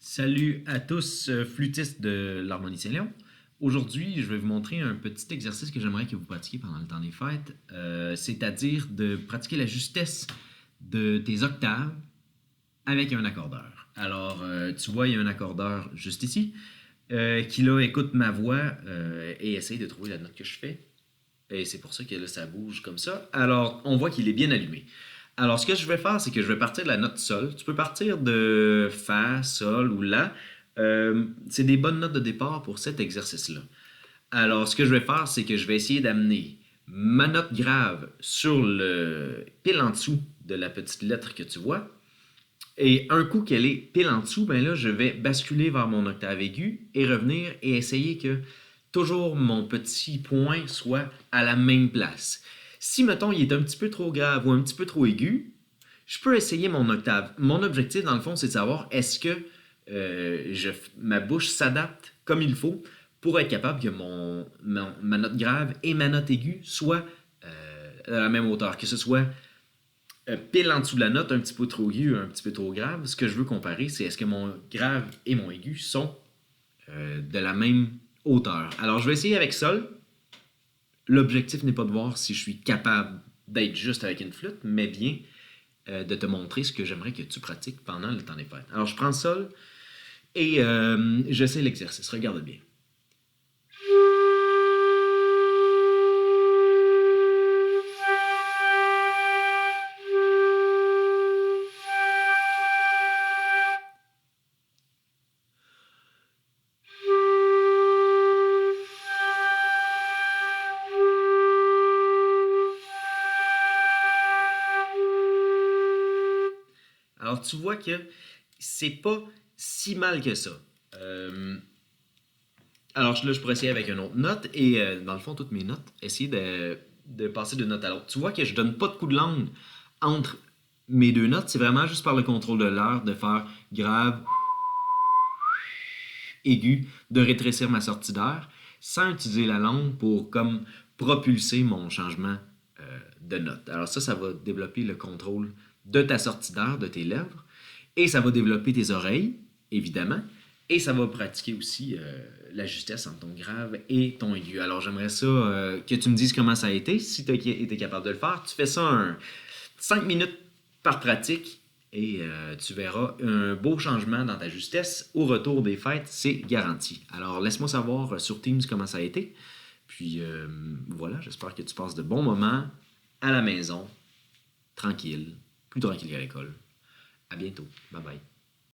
Salut à tous, flûtistes de l'Harmonie Saint-Léon. Aujourd'hui, je vais vous montrer un petit exercice que j'aimerais que vous pratiquiez pendant le temps des fêtes, c'est-à-dire de pratiquer la justesse de tes octaves avec un accordeur. Alors, tu vois, il y a un accordeur juste ici qui, là, écoute ma voix et essaye de trouver la note que je fais. Et c'est pour ça que là, ça bouge comme ça. Alors, on voit qu'il est bien allumé. Alors, ce que je vais faire, c'est que je vais partir de la note sol. Tu peux partir de fa, sol ou la. C'est des bonnes notes de départ pour cet exercice-là. Alors, ce que je vais faire, c'est que je vais essayer d'amener ma note grave sur le pile en dessous de la petite lettre que tu vois. Et un coup qu'elle est pile en dessous, ben là, je vais basculer vers mon octave aiguë et revenir et essayer que toujours mon petit point soit à la même place. Si, mettons, il est un petit peu trop grave ou un petit peu trop aigu, je peux essayer mon octave. Mon objectif, dans le fond, c'est de savoir est-ce que ma bouche s'adapte comme il faut pour être capable que ma note grave et ma note aiguë soient à la même hauteur, que ce soit pile en dessous de la note, un petit peu trop aigu, un petit peu trop grave. Ce que je veux comparer, c'est est-ce que mon grave et mon aigu sont de la même hauteur. Alors, je vais essayer avec sol. L'objectif n'est pas de voir si je suis capable d'être juste avec une flûte, mais bien de te montrer ce que j'aimerais que tu pratiques pendant le temps des fêtes. Alors, je prends sol et j'essaie l'exercice. Regarde bien. Alors, tu vois que c'est pas si mal que ça. Alors là, je pourrais essayer avec une autre note et, dans le fond, toutes mes notes, essayer de passer d'une note à l'autre. Tu vois que je donne pas de coup de langue entre mes deux notes. C'est vraiment juste par le contrôle de l'air de faire grave, aigu, de rétrécir ma sortie d'air sans utiliser la langue pour comme propulser mon changement de note. Alors ça va développer le contrôle de ta sortie d'air, de tes lèvres, et ça va développer tes oreilles, évidemment, et ça va pratiquer aussi la justesse entre ton grave et ton aigu. Alors j'aimerais ça que tu me dises comment ça a été. Si tu as été capable de le faire, tu fais ça 5 minutes par pratique et tu verras un beau changement dans ta justesse au retour des fêtes, c'est garanti. Alors laisse-moi savoir sur Teams comment ça a été. Puis voilà, j'espère que tu passes de bons moments à la maison, tranquille, plus tranquille qu'à l'école. À bientôt. Bye bye.